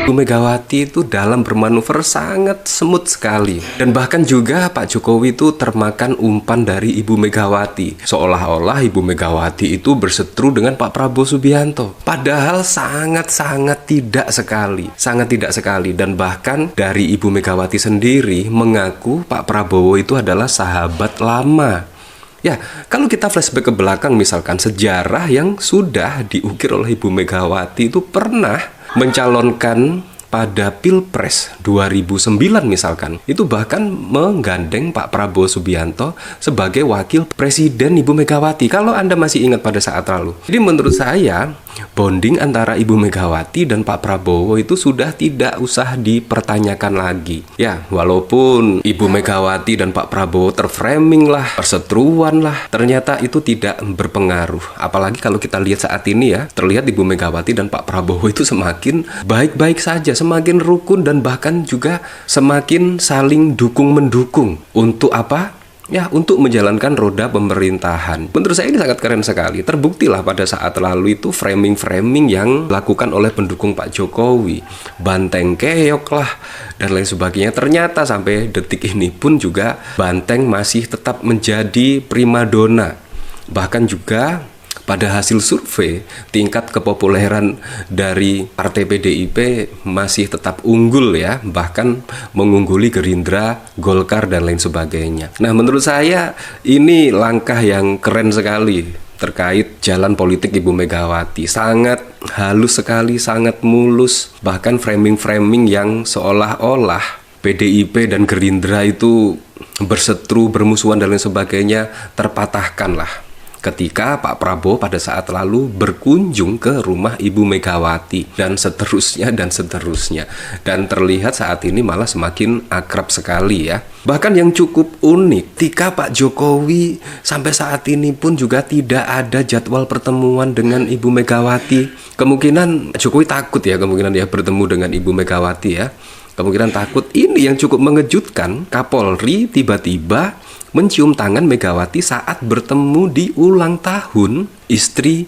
Bu Megawati itu dalam bermanuver sangat semut sekali. Dan bahkan juga Pak Jokowi itu termakan umpan dari Ibu Megawati. Seolah-olah Ibu Megawati itu berseteru dengan Pak Prabowo Subianto. Padahal sangat-sangat tidak sekali. Sangat tidak sekali. Dan bahkan dari Ibu Megawati sendiri mengaku Pak Prabowo itu adalah sahabat lama. Ya, kalau kita flashback ke belakang misalkan sejarah yang sudah diukir oleh Ibu Megawati itu pernah mencalonkan pada Pilpres 2009 misalkan, itu bahkan menggandeng Pak Prabowo Subianto sebagai wakil presiden Ibu Megawati, kalau Anda masih ingat pada saat lalu. Jadi menurut saya bonding antara Ibu Megawati dan Pak Prabowo itu sudah tidak usah dipertanyakan lagi. Ya, walaupun Ibu Megawati dan Pak Prabowo terframing lah, perseteruan lah, ternyata itu tidak berpengaruh. Apalagi kalau kita lihat saat ini ya, terlihat Ibu Megawati dan Pak Prabowo itu semakin baik-baik saja, semakin rukun dan bahkan juga semakin saling dukung-mendukung. Untuk apa? Ya, untuk menjalankan roda pemerintahan. Menurut saya ini sangat keren sekali. Terbuktilah pada saat lalu itu framing-framing yang dilakukan oleh pendukung Pak Jokowi. Banteng keok lah, dan lain sebagainya. Ternyata sampai detik ini pun juga Banteng masih tetap menjadi primadona. Bahkan juga pada hasil survei, tingkat kepopuleran dari partai PDIP masih tetap unggul ya, bahkan mengungguli Gerindra, Golkar, dan lain sebagainya. Nah, menurut saya ini langkah yang keren sekali terkait jalan politik Ibu Megawati. Sangat halus sekali, sangat mulus, bahkan framing-framing yang seolah-olah PDIP dan Gerindra itu berseteru, bermusuhan, dan lain sebagainya terpatahkan lah ketika Pak Prabowo pada saat lalu berkunjung ke rumah Ibu Megawati, dan seterusnya dan seterusnya. Dan terlihat saat ini malah semakin akrab sekali ya. Bahkan yang cukup unik, ketika Pak Jokowi sampai saat ini pun juga tidak ada jadwal pertemuan dengan Ibu Megawati. Kemungkinan Jokowi takut ya, kemungkinan ya bertemu dengan Ibu Megawati ya. Kemungkinan takut. Ini yang cukup mengejutkan, Kapolri tiba-tiba mencium tangan Megawati saat bertemu di ulang tahun istri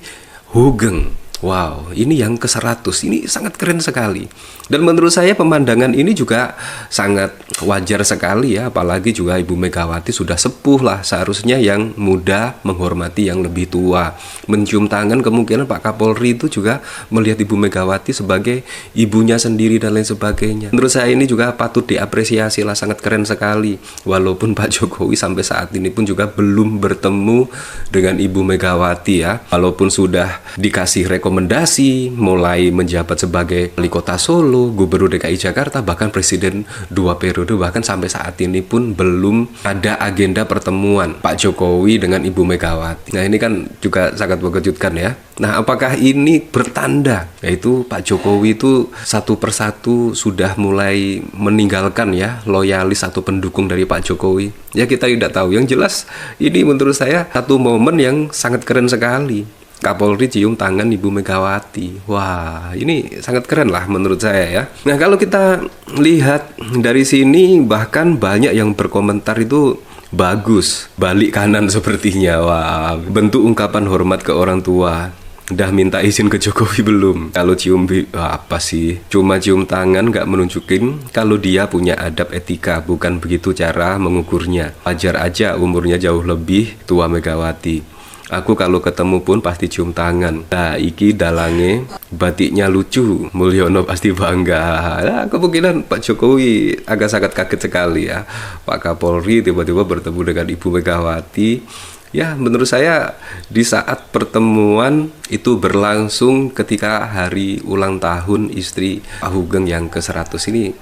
Hugeng. Wow, ini yang ke-100, ini sangat keren sekali. Dan menurut saya pemandangan ini juga sangat wajar sekali ya, apalagi juga Ibu Megawati sudah sepuh lah, seharusnya yang muda menghormati yang lebih tua. Mencium tangan, kemungkinan Pak Kapolri itu juga melihat Ibu Megawati sebagai ibunya sendiri dan lain sebagainya. Menurut saya ini juga patut diapresiasi lah, sangat keren sekali. Walaupun Pak Jokowi sampai saat ini pun juga belum bertemu dengan Ibu Megawati ya, walaupun sudah dikasih rekomendasi mulai menjabat sebagai wali kota Solo, Gubernur DKI Jakarta, bahkan Presiden 2 periode, bahkan sampai saat ini pun belum ada agenda pertemuan Pak Jokowi dengan Ibu Megawati. Nah, ini kan juga sangat mengejutkan ya. Nah, apakah ini bertanda yaitu Pak Jokowi itu satu persatu sudah mulai meninggalkan ya loyalis atau pendukung dari Pak Jokowi? Ya, kita tidak tahu. Yang jelas ini menurut saya satu momen yang sangat keren sekali. Kapolri cium tangan Ibu Megawati. Wah, ini sangat keren lah menurut saya ya. Nah, kalau kita lihat dari sini, bahkan banyak yang berkomentar itu bagus, balik kanan sepertinya. Wah, bentuk ungkapan hormat ke orang tua. Udah minta izin ke Jokowi belum? Kalau cium apa sih? Cuma cium tangan gak menunjukin kalau dia punya adab etika. Bukan begitu cara mengukurnya. Wajar aja umurnya jauh lebih tua Megawati. Aku kalau ketemu pun pasti cium tangan. Nah, iki dalange batiknya lucu, Mulyono pasti bangga. Nah, kemungkinan Pak Jokowi agak sangat kaget sekali ya. Pak Kapolri tiba-tiba bertemu dengan Ibu Megawati. Ya, menurut saya di saat pertemuan itu berlangsung ketika hari ulang tahun istri Pak Hugeng yang ke-100 ini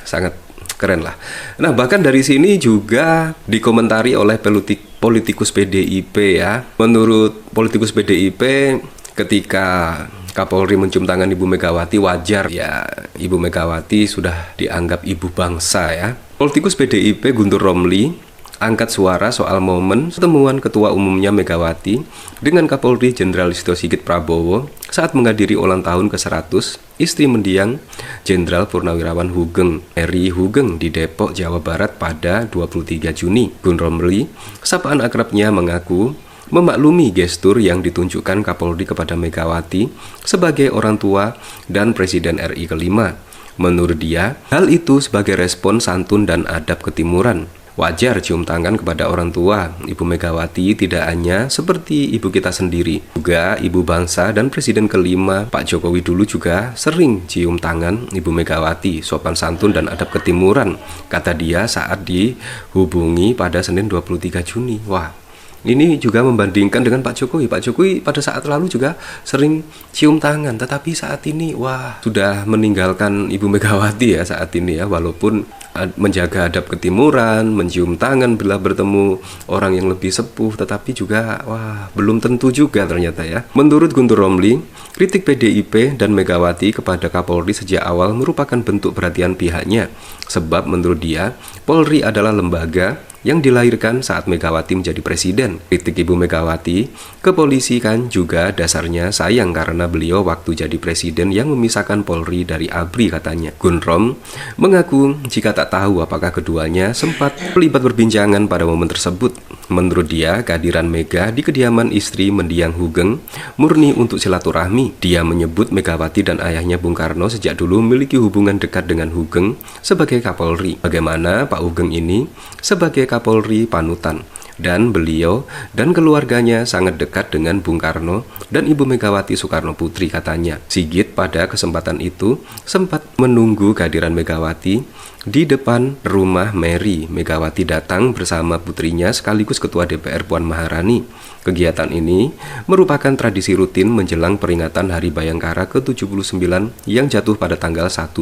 sangat keren lah. Nah, bahkan dari sini juga dikomentari oleh politikus PDIP ya. Menurut politikus PDIP, ketika Kapolri mencium tangan Ibu Megawati, wajar ya, Ibu Megawati sudah dianggap ibu bangsa ya. Politikus PDIP Guntur Romli angkat suara soal momen pertemuan Ketua Umumnya Megawati dengan Kapolri Jenderal Listio Sigit Prabowo saat menghadiri ulang tahun ke-100 istri mendiang Jenderal Purnawirawan Hugeng, Eri Hugeng di Depok, Jawa Barat pada 23 Juni. Gun Romli, sapaan akrabnya, mengaku memaklumi gestur yang ditunjukkan Kapolri kepada Megawati sebagai orang tua dan Presiden RI kelima. Menurut dia, hal itu sebagai respon santun dan adab ketimuran. Wajar cium tangan kepada orang tua. Ibu Megawati tidak hanya seperti ibu kita sendiri, juga ibu bangsa dan presiden kelima Pak Jokowi dulu juga sering cium tangan Ibu Megawati. Sopan santun dan adab ketimuran, kata dia saat dihubungi pada Senin 23 Juni. Wah, ini juga membandingkan dengan Pak Jokowi. Pak Jokowi pada saat lalu juga sering cium tangan, tetapi saat ini, wah, sudah meninggalkan Ibu Megawati ya saat ini ya, walaupun menjaga adab ketimuran, mencium tangan bila bertemu orang yang lebih sepuh, tetapi juga, wah, belum tentu juga ternyata ya. Menurut Guntur Romli, kritik PDIP dan Megawati kepada Kapolri sejak awal merupakan bentuk perhatian pihaknya, sebab menurut dia, Polri adalah lembaga yang dilahirkan saat Megawati menjadi presiden. Kritik Ibu Megawati ke polisi kan juga dasarnya sayang karena beliau waktu jadi presiden yang memisahkan Polri dari ABRI katanya. Gunrom mengaku jika tak tahu apakah keduanya sempat terlibat perbincangan pada momen tersebut. Menurut dia, kehadiran Mega di kediaman istri mendiang Hugeng murni untuk silaturahmi. Dia menyebut Megawati dan ayahnya Bung Karno sejak dulu memiliki hubungan dekat dengan Hugeng sebagai Kapolri. Bagaimana Pak Hugeng ini sebagai Kapolri panutan, dan beliau dan keluarganya sangat dekat dengan Bung Karno dan Ibu Megawati Soekarno Putri katanya. Sigit pada kesempatan itu sempat menunggu kehadiran Megawati di depan rumah Mary. Megawati datang bersama putrinya sekaligus Ketua DPR Puan Maharani. Kegiatan ini merupakan tradisi rutin menjelang peringatan Hari Bayangkara ke-79 yang jatuh pada tanggal 1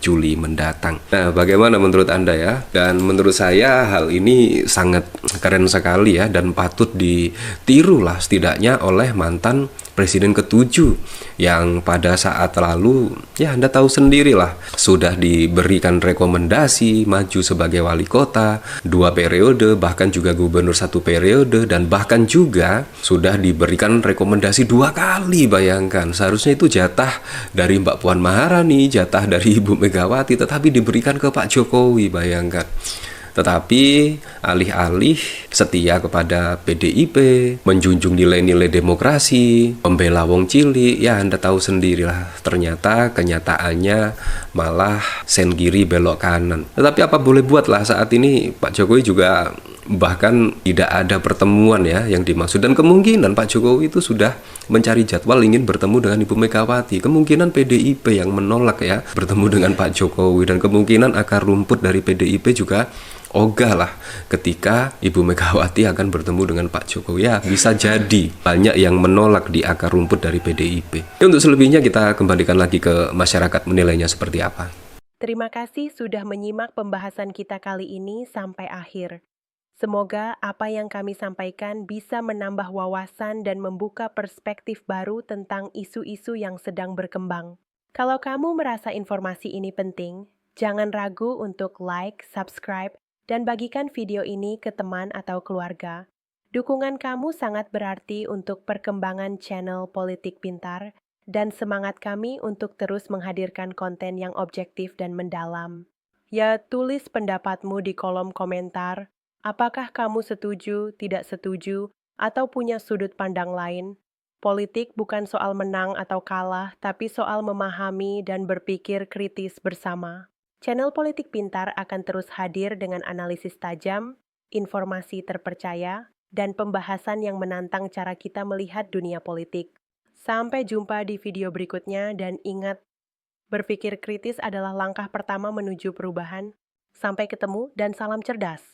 Juli mendatang. Nah, bagaimana menurut Anda ya? Dan menurut saya hal ini sangat keren sekali ya, dan patut ditiru lah setidaknya oleh mantan Presiden ke-7 yang pada saat lalu, ya Anda tahu sendirilah, sudah diberikan rekomendasi maju sebagai wali kota 2 periode, bahkan juga gubernur 1 periode, dan bahkan juga sudah diberikan rekomendasi 2 kali. Bayangkan, seharusnya itu jatah dari Mbak Puan Maharani, jatah dari Ibu Megawati, tetapi diberikan ke Pak Jokowi, bayangkan. Tetapi alih-alih setia kepada PDIP, menjunjung nilai-nilai demokrasi, membela wong cilik, ya Anda tahu sendirilah, ternyata kenyataannya malah sen kiri belok kanan. Tetapi apa boleh buatlah, saat ini Pak Jokowi juga bahkan tidak ada pertemuan ya yang dimaksud, dan kemungkinan Pak Jokowi itu sudah mencari jadwal ingin bertemu dengan Ibu Megawati. Kemungkinan PDIP yang menolak ya bertemu dengan Pak Jokowi, dan kemungkinan akar rumput dari PDIP juga ogah lah ketika Ibu Megawati akan bertemu dengan Pak Jokowi. Ya, bisa jadi banyak yang menolak di akar rumput dari PDIP. Untuk selebihnya kita kembalikan lagi ke masyarakat menilainya seperti apa. Terima kasih sudah menyimak pembahasan kita kali ini sampai akhir. Semoga apa yang kami sampaikan bisa menambah wawasan dan membuka perspektif baru tentang isu-isu yang sedang berkembang. Kalau kamu merasa informasi ini penting, jangan ragu untuk like, subscribe, dan bagikan video ini ke teman atau keluarga. Dukungan kamu sangat berarti untuk perkembangan channel Politik Pintar dan semangat kami untuk terus menghadirkan konten yang objektif dan mendalam. Ya, tulis pendapatmu di kolom komentar. Apakah kamu setuju, tidak setuju, atau punya sudut pandang lain? Politik bukan soal menang atau kalah, tapi soal memahami dan berpikir kritis bersama. Channel Politik Pintar akan terus hadir dengan analisis tajam, informasi terpercaya, dan pembahasan yang menantang cara kita melihat dunia politik. Sampai jumpa di video berikutnya, dan ingat, berpikir kritis adalah langkah pertama menuju perubahan. Sampai ketemu dan salam cerdas.